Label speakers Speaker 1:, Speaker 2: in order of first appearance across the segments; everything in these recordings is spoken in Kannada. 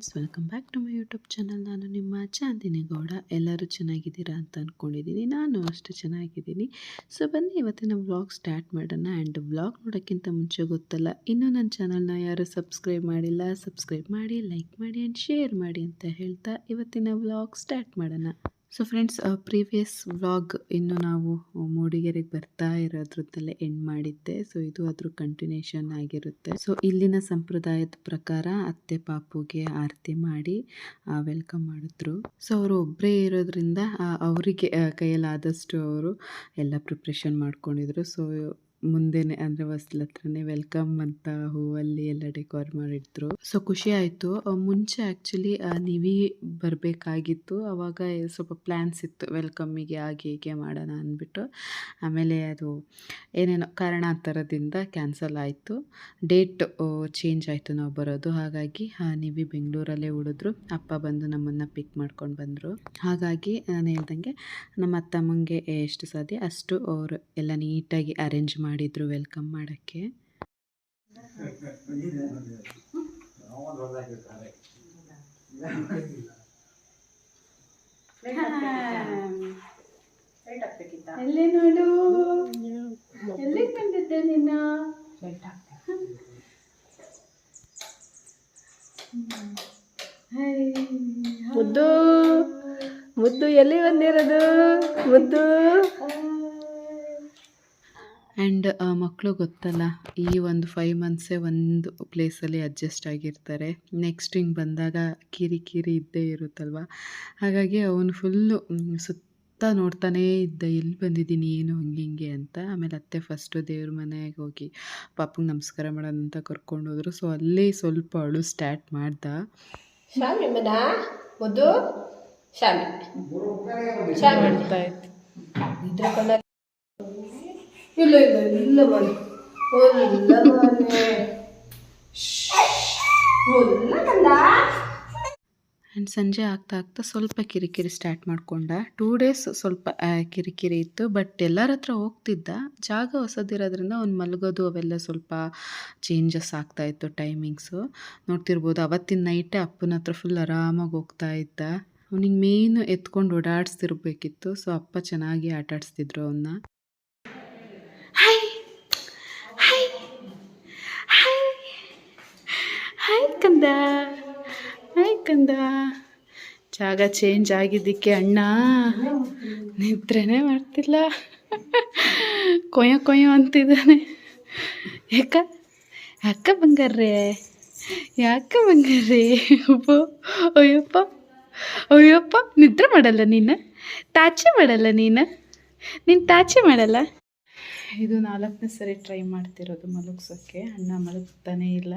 Speaker 1: Friends, welcome back to my YouTube channel. ನಾನು ನಿಮ್ಮ ಚಾಂದಿನಿ ಗೌಡ. ಎಲ್ಲರೂ ಚೆನ್ನಾಗಿದ್ದೀರಾ ಅಂತ ಅಂದ್ಕೊಂಡಿದ್ದೀನಿ. ನಾನು ಅಷ್ಟು ಚೆನ್ನಾಗಿದ್ದೀನಿ. ಸೊ ಬನ್ನಿ ಇವತ್ತಿನ ವ್ಲಾಗ್ ಸ್ಟಾರ್ಟ್ ಮಾಡೋಣ. ಆ್ಯಂಡ್ ವ್ಲಾಗ್ ನೋಡೋಕ್ಕಿಂತ ಮುಂಚೆ ಗೊತ್ತಲ್ಲ, ಇನ್ನೂ ನನ್ನ ಚಾನಲ್ನ ಯಾರು ಸಬ್ಸ್ಕ್ರೈಬ್ ಮಾಡಿಲ್ಲ, ಸಬ್ಸ್ಕ್ರೈಬ್ ಮಾಡಿ, ಲೈಕ್ ಮಾಡಿ ಆ್ಯಂಡ್ ಶೇರ್ ಮಾಡಿ ಅಂತ ಹೇಳ್ತಾ ಇವತ್ತಿನ ವ್ಲಾಗ್ ಸ್ಟಾರ್ಟ್ ಮಾಡೋಣ. ಸೊ ಫ್ರೆಂಡ್ಸ್, ಪ್ರೀವಿಯಸ್ ವ್ಲಾಗ್ ಇನ್ನು ನಾವು ಮೂಡಿಗೆರೆಗೆ ಬರ್ತಾ ಇರೋದ್ರದ್ದಲ್ಲೇ ಎಂಡ್ ಮಾಡಿದ್ದೆ. ಸೊ ಇದು ಅದ್ರ ಕಂಟಿನ್ಯೂಷನ್ ಆಗಿರುತ್ತೆ. ಸೊ ಇಲ್ಲಿನ ಸಂಪ್ರದಾಯದ ಪ್ರಕಾರ ಅತ್ತೆ ಪಾಪುಗೆ ಆರತಿ ಮಾಡಿ ವೆಲ್ಕಮ್ ಮಾಡಿದ್ರು. ಸೊ ಅವರು ಒಬ್ಬರೇ ಇರೋದ್ರಿಂದ ಅವರಿಗೆ ಕೈಯಲ್ಲಾದಷ್ಟು ಅವರು ಎಲ್ಲ ಪ್ರಿಪ್ರೇಷನ್ ಮಾಡ್ಕೊಂಡಿದ್ರು. ಸೊ ಮುಂದೆನೆ ಅಂದರೆ ಹೊಸ್ಲ ಹತ್ರನೇ ವೆಲ್ಕಮ್ ಅಂತ ಹೂವಲ್ಲಿ ಎಲ್ಲ ಡೆಕೋರ್ ಮಾಡಿದ್ರು. ಸೊ ಖುಷಿ ಆಯಿತು. ಮುಂಚೆ ಆ್ಯಕ್ಚುಲಿ ನೀವೇ ಬರಬೇಕಾಗಿತ್ತು. ಆವಾಗ ಸ್ವಲ್ಪ ಪ್ಲ್ಯಾನ್ಸ್ ಇತ್ತು ವೆಲ್ಕಮ್ಮಿಗೆ ಹಾಗೆ ಹೀಗೆ ಮಾಡೋಣ ಅಂದ್ಬಿಟ್ಟು. ಆಮೇಲೆ ಅದು ಏನೇನೋ ಕಾರಣಾಂತರದಿಂದ ಕ್ಯಾನ್ಸಲ್ ಆಯಿತು. ಡೇಟ್ ಚೇಂಜ್ ಆಯಿತು ನಾವು ಬರೋದು. ಹಾಗಾಗಿ ನೀವೇ ಬೆಂಗಳೂರಲ್ಲೇ ಉಳಿದ್ರು. ಅಪ್ಪ ಬಂದು ನಮ್ಮನ್ನು ಪಿಕ್ ಮಾಡ್ಕೊಂಡು ಬಂದರು. ಹಾಗಾಗಿ ನಾನು ಹೇಳ್ದಂಗೆ ನಮ್ಮ ಅತ್ತಮ್ಮಂಗೆ ಎಷ್ಟು ಸಾಧ್ಯ ಅಷ್ಟು ಅವರು ಎಲ್ಲ ನೀಟಾಗಿ ಅರೇಂಜ್ ಮಾಡಿದರು ವೆಲ್ಕಮ್ ಮಾಡೋಕ್ಕೆ.
Speaker 2: ಎಲ್ಲಿ ನೋಡು, ಎಲ್ಲಿಗೆ ಬಂದಿದ್ದೆ ನೀನು?
Speaker 3: ಮುದ್ದು ಮುದ್ದು ಎಲ್ಲಿ ಬಂದಿರೋದು ಮುದ್ದು?
Speaker 1: ಆ್ಯಂಡ್ ಮಕ್ಕಳು ಗೊತ್ತಲ್ಲ, ಈ ಒಂದು 5 ಮಂತ್ಸೇ ಒಂದು ಪ್ಲೇಸಲ್ಲಿ ಅಡ್ಜಸ್ಟ್ ಆಗಿರ್ತಾರೆ. ನೆಕ್ಸ್ಟ್ ಹಿಂಗೆ ಬಂದಾಗ ಕಿರಿ ಇದ್ದೇ ಇರುತ್ತಲ್ವ. ಹಾಗಾಗಿ ಅವನು ಫುಲ್ಲು ಸುತ್ತ ನೋಡ್ತಾನೇ ಇದ್ದ, ಎಲ್ಲಿ ಬಂದಿದ್ದೀನಿ ಏನು ಹಿಂಗೆ ಅಂತ. ಆಮೇಲೆ ಅತ್ತೆ ಫಸ್ಟು ದೇವ್ರ ಮನೆಗೆ ಹೋಗಿ ಪಾಪಂಗೆ ನಮಸ್ಕಾರ ಮಾಡೋಣ ಅಂತ ಕರ್ಕೊಂಡೋದ್ರು. ಸೊ ಅಲ್ಲಿ ಸ್ವಲ್ಪ ಅಳು ಸ್ಟಾರ್ಟ್ ಮಾಡ್ದ.
Speaker 3: ಶಾಮಿ ಮನ ಮುದ್ದು ಶಾಮಿ
Speaker 1: ಮಾಡ್ತಾ ಇತ್ತು.
Speaker 3: ಇಲ್ಲ ಇಲ್ಲ ಇಲ್ಲ ಮನೆ ಇಲ್ಲ ಮನೆ
Speaker 1: ಆ್ಯಂಡ್ ಸಂಜೆ ಆಗ್ತಾ ಸ್ವಲ್ಪ ಕಿರಿಕಿರಿ ಸ್ಟಾರ್ಟ್ ಮಾಡ್ಕೊಂಡ. 2 ಡೇಸ್ ಸ್ವಲ್ಪ ಕಿರಿಕಿರಿ ಇತ್ತು. ಬಟ್ ಎಲ್ಲರ ಹತ್ರ ಹೋಗ್ತಿದ್ದ. ಜಾಗ ಹೊಸದಿರೋದ್ರಿಂದ ಅವ್ನು ಮಲಗೋದು ಅವೆಲ್ಲ ಸ್ವಲ್ಪ ಚೇಂಜಸ್ ಆಗ್ತಾಯಿತ್ತು ಟೈಮಿಂಗ್ಸು. ನೋಡ್ತಿರ್ಬೋದು, ಅವತ್ತಿನ ನೈಟೇ ಅಪ್ಪನ ಹತ್ರ ಫುಲ್ ಆರಾಮಾಗಿ ಹೋಗ್ತಾ ಇದ್ದ. ಅವ್ನಿಗೆ ಮೇಯ್ನು ಎತ್ಕೊಂಡು ಓಡಾಡಿಸ್ತಿರ್ಬೇಕಿತ್ತು. ಸೊ ಅಪ್ಪ ಚೆನ್ನಾಗಿ ಆಟಾಡಿಸ್ತಿದ್ರು ಅವನ್ನ. ಹಾಯ್ ಕಂದ, ಹಾಯ್ ಕಂದ. ಜಾಗ ಚೇಂಜ್ ಆಗಿದ್ದಕ್ಕೆ ಅಣ್ಣ ನಿದ್ರೆನೇ ಮಾಡ್ತಿಲ್ಲ, ಕೊಯ್ಯೋ ಅಂತಿದ್ದಾನೆ. ಯಾಕ ಬಂಗಾರ್ರೆ, ಯಾಕ ಬಂಗಾರ್ರೆ? ಅಯ್ಯಪ್ಪ ನಿದ್ರೆ ಮಾಡಲ್ಲ ನೀನು? ತಾಚೆ ಮಾಡಲ್ಲ ನೀನು ತಾಚೆ ಮಾಡಲ್ಲ? ಇದು 4ನೇ ಸರಿ ಟ್ರೈ ಮಾಡ್ತಿರೋದು ಮಲಗಿಸೋಕ್ಕೆ. ಅಣ್ಣ ಮಲಗ್ತಾನೇ ಇಲ್ಲ.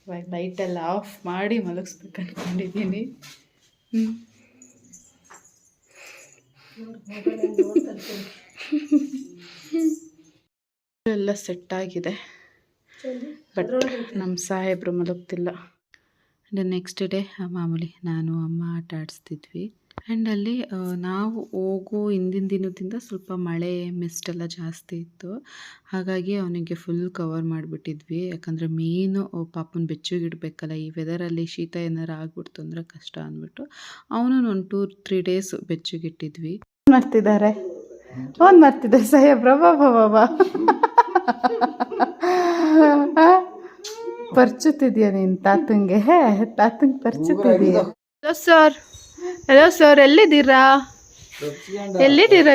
Speaker 1: ಇವಾಗ ಲೈಟೆಲ್ಲ ಆಫ್ ಮಾಡಿ ಮಲಗಿಸ್ಬೇಕು ಅಂದ್ಕೊಂಡಿದ್ದೀನಿ. ಎಲ್ಲ ಸೆಟ್ಟಾಗಿದೆ. ಬಟ್ ನಮ್ಮ ಸಾಹೇಬ್ರು ಮಲಗ್ತಿಲ್ಲ. ನೆಕ್ಸ್ಟ್ ಡೇ ಮಾಮೂಲಿ ನಾನು ಅಮ್ಮ ಆಟ ಆಡಿಸ್ತಿದ್ವಿ. ಆ್ಯಂಡ್ ಅಲ್ಲಿ ನಾವು ಹೋಗೋ ಹಿಂದಿನ ದಿನದಿಂದ ಸ್ವಲ್ಪ ಮಳೆ ಮಿಸ್ಟೆಲ್ಲ ಜಾಸ್ತಿ ಇತ್ತು. ಹಾಗಾಗಿ ಅವನಿಗೆ ಫುಲ್ ಕವರ್ ಮಾಡಿಬಿಟ್ಟಿದ್ವಿ. ಯಾಕಂದರೆ ಮೇಯ್ನು ಪಾಪನ ಬೆಚ್ಚಗಿಡಬೇಕಲ್ಲ, ಈ ವೆದರಲ್ಲಿ ಶೀತ ಏನಾರು ಆಗ್ಬಿಡ್ತು ಅಂದರೆ ಕಷ್ಟ ಅಂದ್ಬಿಟ್ಟು ಅವನು ಒಂದು 2-3 ಡೇಸ್ ಬೆಚ್ಚಗಿಟ್ಟಿದ್ವಿ. ಮಾಡ್ತಿದ್ದಾರೆ ಸಾಹೇಬ್ರ ಬಾಬಾ ಪರ್ಚುತ್ತಿದ್ಯಾ ನೀನು ತಾತಂಗೆ ಪರ್ಚುತ್ತಿದೀಯ? ಹಲೋ ಸರ್, ಎಲ್ಲಿದ್ದೀರಾ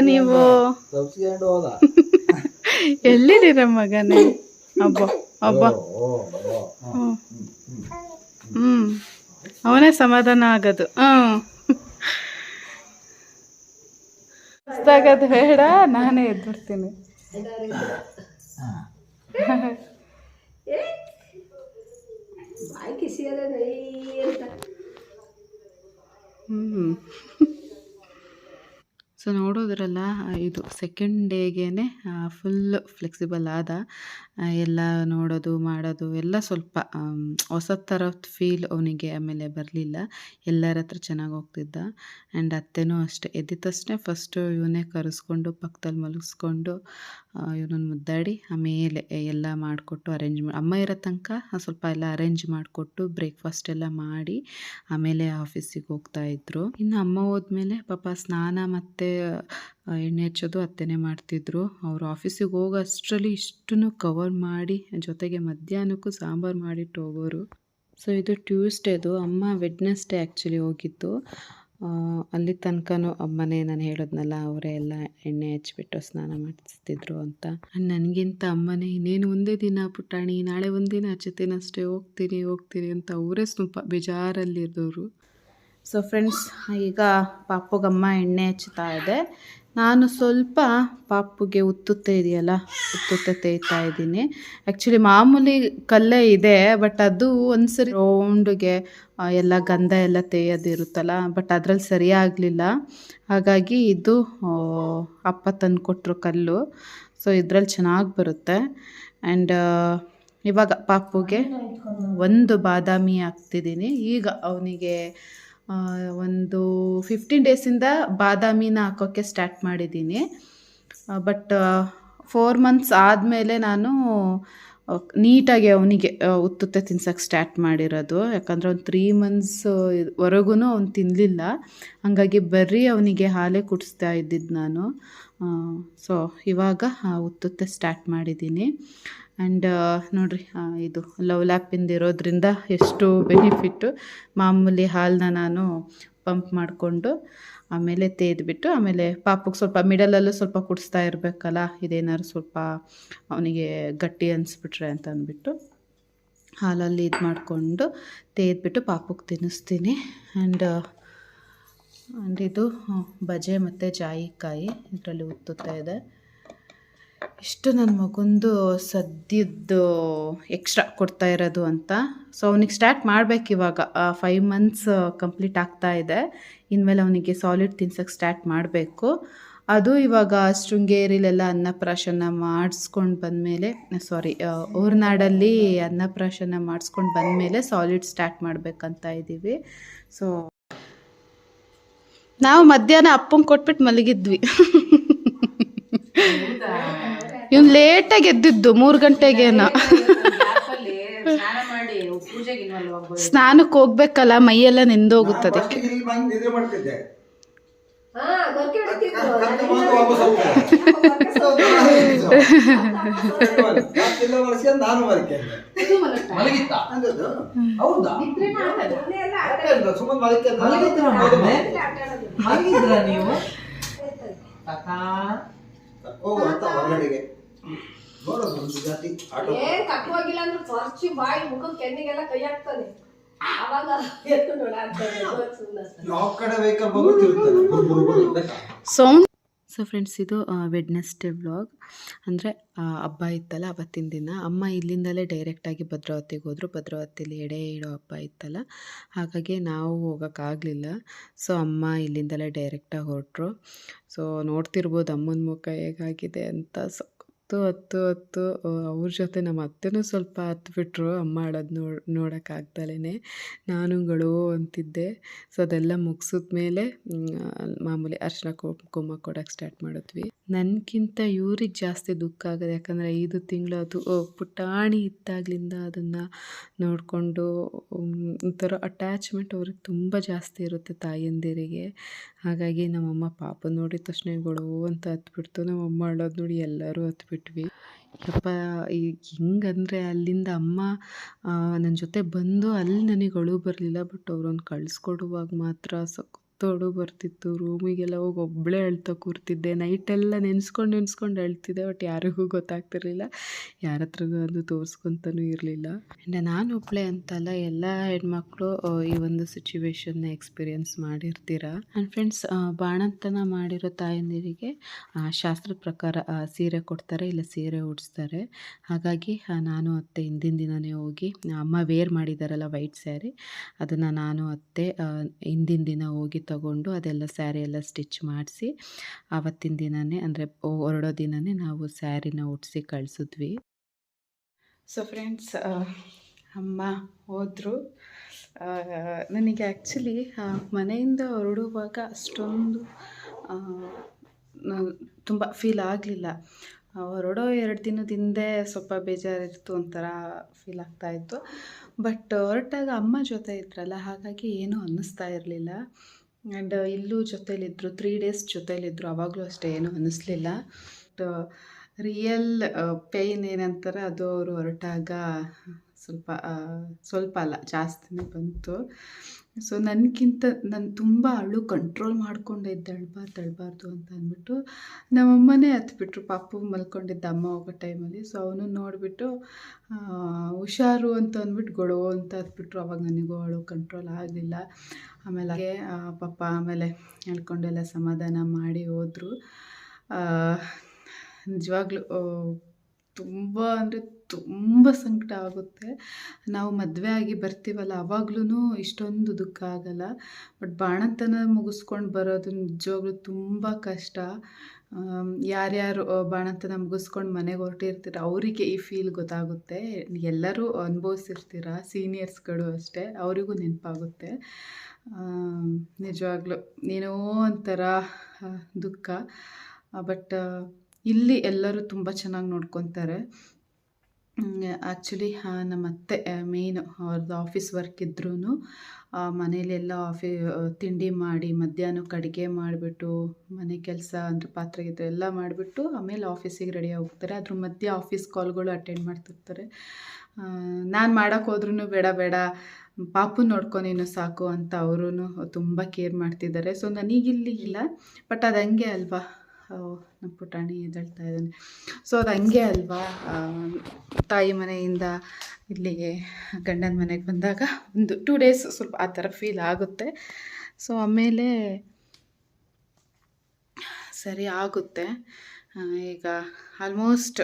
Speaker 1: ನೀವು? ಎಲ್ಲಿದ್ದೀರಾ ಮಗನೇ? ಅಬ್ಬ ಅವನೇ ಸಮಾಧಾನ ಆಗೋದು. ಹೊಸ್ದಾಗದು ಬೇಡ, ನಾನೇ ಎದ್ಬಿಡ್ತೀನಿ. ಸೊ ನೋಡೋದ್ರಲ್ಲ, ಇದು ಸೆಕೆಂಡ್ ಡೇಗೇ ಫುಲ್ ಫ್ಲೆಕ್ಸಿಬಲ್ ಆದ. ಎಲ್ಲ ನೋಡೋದು ಮಾಡೋದು ಎಲ್ಲ ಸ್ವಲ್ಪ ಹೊಸ ಥರದ ಫೀಲ್ ಅವನಿಗೆ ಆಮೇಲೆ ಬರಲಿಲ್ಲ. ಎಲ್ಲರ ಹತ್ರ ಚೆನ್ನಾಗಿ ಹೋಗ್ತಿದ್ದ. ಆ್ಯಂಡ್ ಅತ್ತೆನೂ ಅಷ್ಟೇ, ಎದ್ದಿದ ತಕ್ಷಣ ಫಸ್ಟು ಇವನೇ ಕರೆಸ್ಕೊಂಡು ಪಕ್ಕದಲ್ಲಿ ಮಲಗಿಸ್ಕೊಂಡು ಇವನನ್ನು ಮುದ್ದಾಡಿ ಆಮೇಲೆ ಎಲ್ಲ ಮಾಡಿಕೊಟ್ಟು ಅಮ್ಮ ಇರೋ ತನಕ ಸ್ವಲ್ಪ ಎಲ್ಲ ಅರೇಂಜ್ ಮಾಡಿಕೊಟ್ಟು ಬ್ರೇಕ್ಫಾಸ್ಟ್ ಎಲ್ಲ ಮಾಡಿ ಆಮೇಲೆ ಆಫೀಸಿಗೆ ಹೋಗ್ತಾಯಿದ್ರು. ಇನ್ನು ಅಮ್ಮ ಹೋದ್ಮೇಲೆ ಪಾಪ ಸ್ನಾನ ಮತ್ತು ಎಣ್ಣೆ ಹಚ್ಚೋದು ಅತ್ತೆನೇ ಮಾಡ್ತಿದ್ರು. ಅವರು ಆಫೀಸಿಗೆ ಹೋಗೋ ಅಷ್ಟರಲ್ಲಿ ಇಷ್ಟನ್ನು ಕವರ್ ಮಾಡಿ ಜೊತೆಗೆ ಮಧ್ಯಾಹ್ನಕ್ಕೂ ಸಾಂಬಾರು ಮಾಡಿಟ್ಟು ಹೋಗೋರು. ಸೊ ಇದು ಟ್ಯೂಸ್ಡೇದು, ಅಮ್ಮ ವೆಡ್ನೆಸ್ಡೇ ಆ್ಯಕ್ಚುಲಿ ಹೋಗಿದ್ದು. ಅಲ್ಲಿ ತನಕನೂ ಅಮ್ಮನೇ ನಾನು ಹೇಳಿದ್ನಲ್ಲ ಅವರೇ ಎಲ್ಲ ಎಣ್ಣೆ ಹಚ್ಬಿಟ್ಟು ಸ್ನಾನ ಮಾಡಿಸ್ತಿದ್ರು ಅಂತ. ನನಗಿಂತ ಅಮ್ಮನೇ ಇನ್ನೇನು ಒಂದೇ ದಿನ ಪುಟಾಣಿ, ನಾಳೆ ಒಂದಿನ ಹಚ್ಚುತ್ತೀನಿ ಅಷ್ಟೇ, ಹೋಗ್ತೀನಿ ಅಂತ ಅವರೇ ಸ್ವಲ್ಪ ಬೇಜಾರಲ್ಲಿದ್ದವರು. ಸೊ ಫ್ರೆಂಡ್ಸ್, ಈಗ ಪಾಪುಗಮ್ಮ ಎಣ್ಣೆ ಹಚ್ತಾ ಇದೆ. ನಾನು ಸ್ವಲ್ಪ ಪಾಪುಗೆ ಉತ್ತುತ್ತೆ ಇದೆಯಲ್ಲ, ಉತ್ತುತ್ತೆ ತೇಯ್ತಾ ಇದ್ದೀನಿ. ಆ್ಯಕ್ಚುಲಿ ಮಾಮೂಲಿ ಕಲ್ಲೇ ಇದೆ, ಬಟ್ ಅದು ಒಂದ್ಸರಿ ರೌಂಡ್ಗೆ ಎಲ್ಲ ಗಂಧ ಎಲ್ಲ ತೇಯೋದಿರುತ್ತಲ್ಲ, ಬಟ್ ಅದ್ರಲ್ಲಿ ಸರಿಯಾಗಲಿಲ್ಲ. ಹಾಗಾಗಿ ಇದು ಅಪ್ಪ ತಂದು ಕೊಟ್ಟರು ಕಲ್ಲು. ಸೊ ಇದ್ರಲ್ಲಿ ಚೆನ್ನಾಗಿ ಬರುತ್ತೆ. ಆ್ಯಂಡ್ ಇವಾಗ ಪಾಪುಗೆ ಒಂದು ಬಾದಾಮಿ ಹಾಕ್ತಿದ್ದೀನಿ. ಈಗ ಅವನಿಗೆ ಒಂದು 15 ಡೇಸಿಂದ ಬಾದಾಮಿನ ಹಾಕೋಕ್ಕೆ ಸ್ಟಾರ್ಟ್ ಮಾಡಿದ್ದೀನಿ. ಬಟ್ 4 ಮಂತ್ಸ್ ಆದಮೇಲೆ ನಾನು ನೀಟಾಗಿ ಅವನಿಗೆ ಉತ್ತುತ್ತೆ ತಿನ್ಸೋಕ್ಕೆ ಸ್ಟಾರ್ಟ್ ಮಾಡಿರೋದು. ಯಾಕಂದರೆ ಒಂದು 3 ಮಂತ್ಸ್ವರೆಗೂ ಅವ್ನು ತಿನ್ನಲಿಲ್ಲ. ಹಾಗಾಗಿ ಬರೀ ಅವನಿಗೆ ಹಾಲೇ ಕುಡಿಸ್ತಾ ಇದ್ದಿದ್ದು ನಾನು. ಸೊ ಇವಾಗ ಉತ್ತುತ್ತೆ ಸ್ಟಾರ್ಟ್ ಮಾಡಿದ್ದೀನಿ. ಆ್ಯಂಡ್ ನೋಡಿರಿ, ಇದು ಲವ್ ಲ್ಯಾಪಿಂದ ಇರೋದ್ರಿಂದ ಎಷ್ಟು ಬೆನಿಫಿಟ್ಟು. ಮಾಮೂಲಿ ಹಾಲನ್ನ ನಾನು ಪಂಪ್ ಮಾಡಿಕೊಂಡು ಆಮೇಲೆ ತೇದ್ಬಿಟ್ಟು ಆಮೇಲೆ ಪಾಪುಗೆ ಸ್ವಲ್ಪ ಮಿಡಲಲ್ಲೂ ಸ್ವಲ್ಪ ಕುಡಿಸ್ತಾ ಇರಬೇಕಲ್ಲ, ಇದೇನಾದ್ರು ಸ್ವಲ್ಪ ಅವನಿಗೆ ಗಟ್ಟಿ ಅನಿಸ್ಬಿಟ್ರೆ ಅಂತ ಅಂದ್ಬಿಟ್ಟು ಹಾಲಲ್ಲಿ ಇದು ಮಾಡಿಕೊಂಡು ತೇದ್ಬಿಟ್ಟು ಪಾಪುಗೆ ತಿನ್ನಿಸ್ತೀನಿ. ಆ್ಯಂಡ್ ಇದು ಬಜೆ ಮತ್ತು ಜಾಯಿಕಾಯಿ ಇದರಲ್ಲಿ ಉತ್ತುತ್ತಾ ಇದೆ. ಇಷ್ಟು ನನ್ನ ಮಗಂದು ಸದ್ಯದ್ದು ಎಕ್ಸ್ಟ್ರಾ ಕೊಡ್ತಾ ಇರೋದು ಅಂತ. ಸೊ ಅವನಿಗೆ ಸ್ಟಾರ್ಟ್ ಮಾಡಬೇಕು ಇವಾಗ. 5 ಮಂತ್ಸ್ ಕಂಪ್ಲೀಟ್ ಆಗ್ತಾ ಇದೆ. ಇನ್ಮೇಲೆ ಅವನಿಗೆ ಸಾಲಿಡ್ ತಿನ್ಸೋಕ್ಕೆ ಸ್ಟಾರ್ಟ್ ಮಾಡಬೇಕು. ಅದು ಇವಾಗ ಶೃಂಗೇರಿಲೆಲ್ಲ ಅನ್ನಪ್ರಾಶನ ಮಾಡಿಸ್ಕೊಂಡು ಬಂದಮೇಲೆ, ಊರ್ನಾಡಲ್ಲಿ ಅನ್ನಪ್ರಾಶನ ಮಾಡಿಸ್ಕೊಂಡು ಬಂದಮೇಲೆ ಸಾಲಿಡ್ ಸ್ಟಾರ್ಟ್ ಮಾಡಬೇಕಂತ ಇದ್ದೀವಿ. ಸೊ ನಾವು ಮಧ್ಯಾಹ್ನ ಅಪ್ಪಂಗೆ ಕೊಟ್ಬಿಟ್ಟು ಮಲಗಿದ್ವಿ. ಇವ್ನು ಲೇಟಾಗಿ ಎದ್ದಿದ್ದು 3 ಗಂಟೆಗೇನ. ಸ್ನಾನಕ್ಕೆ ಹೋಗ್ಬೇಕಲ್ಲ, ಮೈಯೆಲ್ಲ ನೆಂದೋಗುತ್ತದೆ.
Speaker 3: ಕಟ್ಟುವಾಗಿಲ್ಲ ಅಂದ್ರೆ ಖರ್ಚು ಬಾಯಿ ಮುಖ ಕೆನ್ನಿಗೆಲ್ಲ ಕೈ ಹಾಕ್ತಾನೆ.
Speaker 1: ಸೊ ಫ್ರೆಂಡ್ಸ್, ಇದು ವೆಡ್ನೆಸ್ಡೇ ವ್ಲಾಗ್. ಅಂದರೆ ಹಬ್ಬ ಇತ್ತಲ್ಲ ಅವತ್ತಿನ ದಿನ. ಅಮ್ಮ ಇಲ್ಲಿಂದಲೇ ಡೈರೆಕ್ಟಾಗಿ ಭದ್ರಾವತಿಗೆ ಹೋದರು. ಭದ್ರಾವತಿಲಿ ಎಡೆ ಇಡೋ ಹಬ್ಬ ಇತ್ತಲ್ಲ, ಹಾಗಾಗಿ ನಾವು ಹೋಗೋಕ್ಕಾಗಲಿಲ್ಲ. ಸೊ ಅಮ್ಮ ಇಲ್ಲಿಂದಲೇ ಡೈರೆಕ್ಟಾಗಿ ಹೊರಟರು. ಸೊ ನೋಡ್ತಿರ್ಬೋದು ಅಮ್ಮನ ಮುಖ ಹೇಗಾಗಿದೆ ಅಂತ. ಹತ್ತು ಅವ್ರ ಜೊತೆ ನಮ್ಮ ಅತ್ತೆನೂ ಸ್ವಲ್ಪ ಹತ್ಬಿಟ್ರು. ಅಮ್ಮ ಆಡೋದು ನೋಡೋಕ್ಕಾಗ್ದಲೇ ನಾನು ಗಳು ಅಂತಿದ್ದೆ. ಸೊ ಅದೆಲ್ಲ ಮುಗಿಸಿದ್ಮೇಲೆ ಮಾಮೂಲಿ ಅರ್ಶಿನ ಕುಂಕುಮ ಕೊಡೋಕ್ಕೆ ಸ್ಟಾರ್ಟ್ ಮಾಡಿದ್ವಿ. ನನಗಿಂತ ಇವ್ರಿಗೆ ಜಾಸ್ತಿ ದುಃಖ ಆಗೋದು. ಯಾಕಂದರೆ 5 ತಿಂಗಳು ಅದು ಪುಟಾಣಿ ಇದ್ದಾಗಲಿಂದ ಅದನ್ನು ನೋಡಿಕೊಂಡು ಒಂಥರ ಅಟ್ಯಾಚ್ಮೆಂಟ್ ಅವ್ರಿಗೆ ತುಂಬ ಜಾಸ್ತಿ ಇರುತ್ತೆ ತಾಯಂದಿರಿಗೆ. ಹಾಗಾಗಿ ನಮ್ಮಮ್ಮ ಪಾಪ ನೋಡಿದ ತಕ್ಷಣ ಗಳು ಅಂತ ಹತ್ಬಿಡ್ತು. ನಮ್ಮಮ್ಮ ಆಡೋದು ನೋಡಿ ಎಲ್ಲರೂ ಹತ್ಬಿಟ್ವಿ. ಯಪ್ಪ, ಈಗ ಹಿಂಗಂದರೆ ಅಲ್ಲಿಂದ ಅಮ್ಮ ನನ್ನ ಜೊತೆ ಬಂದು ಅಲ್ಲಿ ನನಗೆ ಅಳು ಬರಲಿಲ್ಲ. ಬಟ್ ಅವ್ರನ್ನ ಕಳಿಸ್ಕೊಡುವಾಗ ಮಾತ್ರ ಅಳು ಬರ್ತಿತ್ತು. ರೂಮಿಗೆಲ್ಲ ಹೋಗಿ ಒಬ್ಬಳೇ ಅಳ್ತಾ ಕೂರ್ತಿದ್ದೆ. ನೈಟೆಲ್ಲ ನೆನೆಸ್ಕೊಂಡು ಅಳ್ತಿದ್ದೆ. ಬಟ್ ಯಾರಿಗೂ ಗೊತ್ತಾಗ್ತಿರ್ಲಿಲ್ಲ, ಯಾರ ಹತ್ರನೂ ಅದು ತೋರಿಸ್ಕೊತಾನೂ ಇರಲಿಲ್ಲ. ಆ್ಯಂಡ್ ನಾನು ಒಬ್ಬಳೇ ಅಂತಲ್ಲ, ಎಲ್ಲ ಹೆಣ್ಮಕ್ಳು ಈ ಒಂದು ಸಿಚುವೇಶನ್ನ ಎಕ್ಸ್ಪೀರಿಯೆನ್ಸ್ ಮಾಡಿರ್ತೀರ. ಆ್ಯಂಡ್ ಫ್ರೆಂಡ್ಸ್, ಬಾಣಂತನ ಮಾಡಿರೋ ತಾಯಂದಿರಿಗೆ ಶಾಸ್ತ್ರದ ಪ್ರಕಾರ ಸೀರೆ ಕೊಡ್ತಾರೆ, ಇಲ್ಲ ಸೀರೆ ಉಡಿಸ್ತಾರೆ. ಹಾಗಾಗಿ ನಾನು ಅತ್ತೆ ಹಿಂದಿನ ದಿನವೇ ಹೋಗಿ, ಅಮ್ಮ ವೇರ್ ಮಾಡಿದಾರಲ್ಲ ವೈಟ್ ಸ್ಯಾರಿ, ಅದನ್ನು ನಾನು ಅತ್ತೆ ಹಿಂದಿನ ದಿನ ಹೋಗಿ ತಗೊಂಡು ಅದೆಲ್ಲ ಸ್ಯಾರಿ ಎಲ್ಲ ಸ್ಟಿಚ್ ಮಾಡಿಸಿ ಆವತ್ತಿನ ದಿನವೇ, ಅಂದರೆ ಹೊರಡೋ ದಿನವೇ ನಾವು ಸ್ಯಾರಿನ ಉಡಿಸಿ ಕಳಿಸಿದ್ವಿ. ಸೊ ಫ್ರೆಂಡ್ಸ್, ಅಮ್ಮ ಹೋದರು. ನನಗೆ ಆ್ಯಕ್ಚುಲಿ ಮನೆಯಿಂದ ಹೊರಡುವಾಗ ಅಷ್ಟೊಂದು ತುಂಬ ಫೀಲ್ ಆಗಲಿಲ್ಲ.
Speaker 2: ಹೊರಡೋ 2 ದಿನದ ಹಿಂದೆ ಸ್ವಲ್ಪ ಬೇಜಾರಿತ್ತು, ಒಂಥರ ಫೀಲ್ ಆಗ್ತಾಯಿತ್ತು. ಬಟ್ ಹೊರಟಾಗ ಅಮ್ಮ ಜೊತೆ ಇದ್ರಲ್ಲ, ಹಾಗಾಗಿ ಏನೂ ಅನ್ನಿಸ್ತಾ ಇರಲಿಲ್ಲ. ಆ್ಯಂಡ್ ಇಲ್ಲೂ ಜೊತೇಲಿದ್ದರು, 3 ಡೇಸ್ ಜೊತೇಲಿದ್ದರು, ಆವಾಗಲೂ ಅಷ್ಟೇ ಏನೂ ಅನ್ನಿಸ್ಲಿಲ್ಲ. ಬಟ್ ರಿಯಲ್ ಪೇಯ್ನ್ ಏನಂತಾರೆ ಅದು ಅವರು ಹೊರಟಾಗ ಸ್ವಲ್ಪ ಅಲ್ಲ ಜಾಸ್ತಿನೇ ಬಂತು. ಸೊ ನನಗಿಂತ ನಾನು ತುಂಬ ಕಂಟ್ರೋಲ್ ಮಾಡ್ಕೊಂಡೆ ಇದ್ದೆ, ಅಳಬಾರ್ದು ಅಂತ ಅಂದ್ಬಿಟ್ಟು ನಮ್ಮಮ್ಮನೇ ಹತ್ಬಿಟ್ರು. ಪಾಪು ಮಲ್ಕೊಂಡಿದ್ದ ಅಮ್ಮ ಹೋಗೋ ಟೈಮಲ್ಲಿ. ಸೊ ಅವನು ನೋಡಿಬಿಟ್ಟು ಹುಷಾರು ಅಂತ ಅಂದ್ಬಿಟ್ಟು ಗೊಳೋ ಅಂತ ಹತ್ಬಿಟ್ರು. ಅವಾಗ ನನಗೂ ಕಂಟ್ರೋಲ್ ಆಗಲಿಲ್ಲ. ಆಮೇಲೆ ಪಾಪ ಆಮೇಲೆ ಹೇಳ್ಕೊಂಡೆಲ್ಲ ಸಮಾಧಾನ ಮಾಡಿ ಹೋದರು. ನಿಜವಾಗ್ಲೂ ತುಂಬ ಅಂದರೆ ತುಂಬ ಸಂಕಟ ಆಗುತ್ತೆ. ನಾವು ಮದುವೆ ಆಗಿ ಬರ್ತೀವಲ್ಲ, ಆವಾಗ್ಲೂ ಇಷ್ಟೊಂದು ದುಃಖ ಆಗಲ್ಲ. ಬಟ್ ಬಾಣಂತನ ಮುಗಿಸ್ಕೊಂಡು ಬರೋದು ನಿಜವಾಗ್ಲೂ ತುಂಬ ಕಷ್ಟ. ಯಾರ್ಯಾರು ಬಾಣಂತನ ಮುಗಿಸ್ಕೊಂಡು ಮನೆಗೆ ಹೊರಟಿರ್ತೀರ ಅವರಿಗೆ ಈ ಫೀಲ್ ಗೊತ್ತಾಗುತ್ತೆ. ಎಲ್ಲರೂ ಅನುಭವಿಸಿರ್ತೀರ, ಸೀನಿಯರ್ಸ್ಗಳು ಅಷ್ಟೇ, ಅವರಿಗೂ ನೆನಪಾಗುತ್ತೆ. ನಿಜವಾಗ್ಲೂ ಏನೋ ಒಂಥರ ದುಃಖ. ಬಟ್ ಇಲ್ಲಿ ಎಲ್ಲರೂ ತುಂಬ ಚೆನ್ನಾಗಿ ನೋಡ್ಕೊತಾರೆ. ಆ್ಯಕ್ಚುಲಿ ನಮ್ಮ ಅತ್ತೆ ಮೇಯ್ನು ಅವ್ರದ್ದು ಆಫೀಸ್ ವರ್ಕ್ ಇದ್ರೂ ಮನೇಲೆಲ್ಲ ತಿಂಡಿ ಮಾಡಿ ಮಧ್ಯಾಹ್ನಕ್ಕೆ ಅಡುಗೆ ಮಾಡಿಬಿಟ್ಟು ಮನೆ ಕೆಲಸ ಅಂದರೆ ಪಾತ್ರೆ ಗಿತ್ರೆ ಎಲ್ಲ ಮಾಡಿಬಿಟ್ಟು ಆಮೇಲೆ ಆಫೀಸಿಗೆ ರೆಡಿಯಾಗಿ ಹೋಗ್ತಾರೆ. ಅದ್ರ ಮಧ್ಯೆ ಆಫೀಸ್ ಕಾಲ್ಗಳು ಅಟೆಂಡ್ ಮಾಡ್ತಿರ್ತಾರೆ. ನಾನು ಮಾಡೋಕ್ಕೆ ಹೋದ್ರೂ ಬೇಡ ಪಾಪು ನೋಡ್ಕೊ ನೀನು ಸಾಕು ಅಂತ ಅವರೂ ತುಂಬ ಕೇರ್ ಮಾಡ್ತಿದ್ದಾರೆ. ಸೊ ನನಗಿಲ್ಲಿ ಇಲ್ಲ, ಬಟ್ ಅದು ಹಂಗೆ ಅಲ್ವಾ, ನಮ್ಮ ಪುಟಾಣಿ ಎದ್ದೇಳ್ತಾ ಇದ್ದಾನೆ. ಸೊ ಅದು ಹಂಗೆ ಅಲ್ವಾ, ತಾಯಿ ಮನೆಯಿಂದ ಇಲ್ಲಿಗೆ ಗಂಡನ ಮನೆಗೆ ಬಂದಾಗ ಒಂದು 2 ಡೇಸ್ ಸ್ವಲ್ಪ ಆ ಥರ ಫೀಲ್ ಆಗುತ್ತೆ. ಸೊ ಆಮೇಲೆ ಸರಿ ಆಗುತ್ತೆ. ಈಗ ಆಲ್ಮೋಸ್ಟ್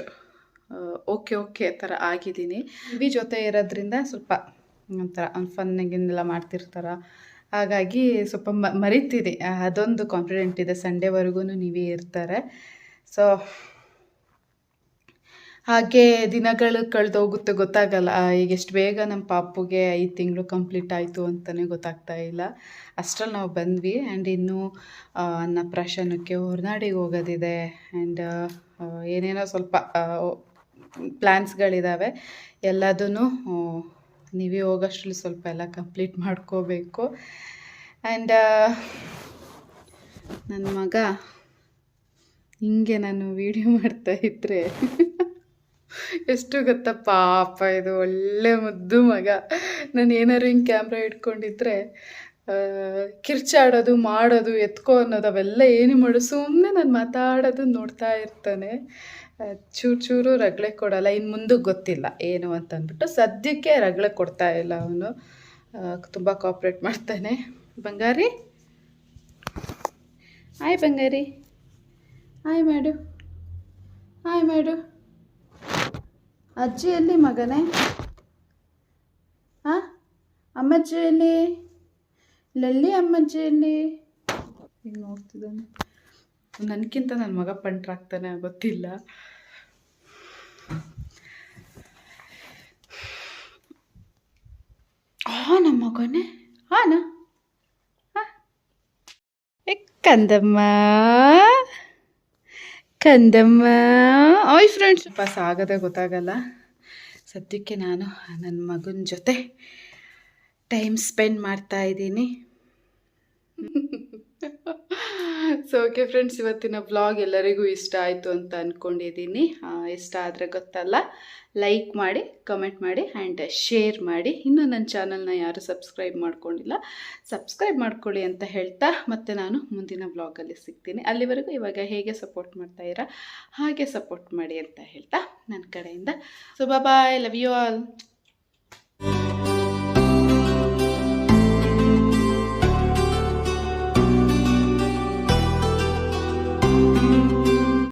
Speaker 2: ಓಕೆ ಥರ ಆಗಿದ್ದೀನಿ. ಜೊತೆ ಇರೋದ್ರಿಂದ ಸ್ವಲ್ಪ ಒಂಥರ ಫನ್ನಿಗೆಲ್ಲ ಮಾಡ್ತಿರ್ತಾರೆ, ಹಾಗಾಗಿ ಸ್ವಲ್ಪ ಮರಿತೀರಿ. ಅದೊಂದು ಕಾನ್ಫಿಡೆಂಟ್ ಇದೆ, ಸಂಡೇವರೆಗೂ ನೀವೇ ಇರ್ತಾರೆ. ಸೊ ಹಾಗೆ ದಿನಗಳು ಕಳೆದೋಗುತ್ತೆ, ಗೊತ್ತಾಗಲ್ಲ. ಈಗ ಎಷ್ಟು ಬೇಗ ನಮ್ಮ ಪಾಪುಗೆ 5 ತಿಂಗಳು ಕಂಪ್ಲೀಟ್ ಆಯಿತು ಅಂತಲೇ ಗೊತ್ತಾಗ್ತಾ ಇಲ್ಲ. ಅಷ್ಟರಲ್ಲಿ ನಾವು ಬಂದ್ವಿ. ಆ್ಯಂಡ್ ಇನ್ನೂ ಅನ್ನಪ್ರಾಶನಕ್ಕೆ ಹೊರನಾಡಿಗೆ ಹೋಗೋದಿದೆ. ಆ್ಯಂಡ್ ಏನೇನೋ ಸ್ವಲ್ಪ ಪ್ಲ್ಯಾನ್ಸ್ಗಳಿದ್ದಾವೆ. ಎಲ್ಲದೂ ನೀವೇ ಹೋಗೋಷ್ಟರಲ್ಲಿ ಸ್ವಲ್ಪ ಎಲ್ಲ ಕಂಪ್ಲೀಟ್ ಮಾಡ್ಕೋಬೇಕು. ಆ್ಯಂಡ್ ನನ್ನ ಮಗ ಹಿಂಗೆ ನಾನು ವೀಡಿಯೋ ಮಾಡ್ತಾಯಿದ್ರೆ ಎಷ್ಟು ಗೊತ್ತಾ, ಪಾಪ ಇದು ಒಳ್ಳೆ ಮುದ್ದು ಮಗ. ನಾನು ಏನಾದ್ರು ಹಿಂಗೆ ಕ್ಯಾಮ್ರಾ ಇಟ್ಕೊಂಡಿದ್ರೆ ಕಿರ್ಚಾಡೋದು ಮಾಡೋದು ಎತ್ಕೋ ಅನ್ನೋದು ಅವೆಲ್ಲ ಏನು ಮಾಡು, ಸುಮ್ಮನೆ ನಾನು ಮಾತಾಡೋದು ನೋಡ್ತಾ ಇರ್ತಾನೆ. ಚೂರು ರಗಳೆ ಕೊಡಲ್ಲ. ಇನ್ನು ಮುಂದಕ್ಕೆ ಗೊತ್ತಿಲ್ಲ ಏನು ಅಂತಂದ್ಬಿಟ್ಟು ಸದ್ಯಕ್ಕೆ ರಗಳೆ ಕೊಡ್ತಾ ಇಲ್ಲ ಅವನು. ತುಂಬ ಕೋಪ್ರೇಟ್ ಮಾಡ್ತಾನೆ. ಬಂಗಾರಿ ಹಾಯ್, ಬಂಗಾರಿ ಹಾಯ್ ಮಾಡು, ಹಾಯ್ ಮಾಡು. ಅಜ್ಜಿ ಎಲ್ಲಿ ಮಗನೇ? ಹಾಂ, ಅಮ್ಮಜ್ಜಿ ಎಲ್ಲಿ? ಲಲ್ಲಿ ಅಮ್ಮಜ್ಜಿ ಎಲ್ಲಿ? ಈಗ ನೋಡ್ತಿದ್ದಾನೆ. ನನಗಿಂತ ನನ್ನ ಮಗ ಪಂಟ್ರಾಗ್ತಾನೆ ಗೊತ್ತಿಲ್ಲ. ನಮ್ಮ ಮಗನೇ ಹಾಂ ಕಂದಮ್ಮ ಆಯ್ ಫ್ರೆಂಡ್ಸ್, ಪಾಸ್ ಆಗೋದೇ ಗೊತ್ತಾಗಲ್ಲ. ಸದ್ಯಕ್ಕೆ ನಾನು ನನ್ನ ಮಗನ ಜೊತೆ ಟೈಮ್ ಸ್ಪೆಂಡ್ ಮಾಡ್ತಾ ಇದ್ದೀನಿ. ಸೊ ಓಕೆ ಫ್ರೆಂಡ್ಸ್, ಇವತ್ತಿನ ವ್ಲಾಗ್ ಎಲ್ಲರಿಗೂ ಇಷ್ಟ ಆಯಿತು ಅಂತ ಅಂದ್ಕೊಂಡಿದ್ದೀನಿ. ಇಷ್ಟ ಆದರೆ ಗೊತ್ತಲ್ಲ, ಲೈಕ್ ಮಾಡಿ, ಕಮೆಂಟ್ ಮಾಡಿ ಆ್ಯಂಡ್ ಶೇರ್ ಮಾಡಿ. ಇನ್ನೂ ನನ್ನ ಚಾನಲ್ನ ಯಾರು ಸಬ್ಸ್ಕ್ರೈಬ್ ಮಾಡ್ಕೊಂಡಿಲ್ಲ, ಸಬ್ಸ್ಕ್ರೈಬ್ ಮಾಡ್ಕೊಳ್ಳಿ ಅಂತ ಹೇಳ್ತಾ ಮತ್ತೆ ನಾನು ಮುಂದಿನ ವ್ಲಾಗಲ್ಲಿ ಸಿಗ್ತೀನಿ. ಅಲ್ಲಿವರೆಗೂ ಇವಾಗ ಹೇಗೆ ಸಪೋರ್ಟ್ ಮಾಡ್ತಾಯಿರಾ ಹಾಗೆ ಸಪೋರ್ಟ್ ಮಾಡಿ ಅಂತ ಹೇಳ್ತಾ ನನ್ನ ಕಡೆಯಿಂದ so bye, love you all.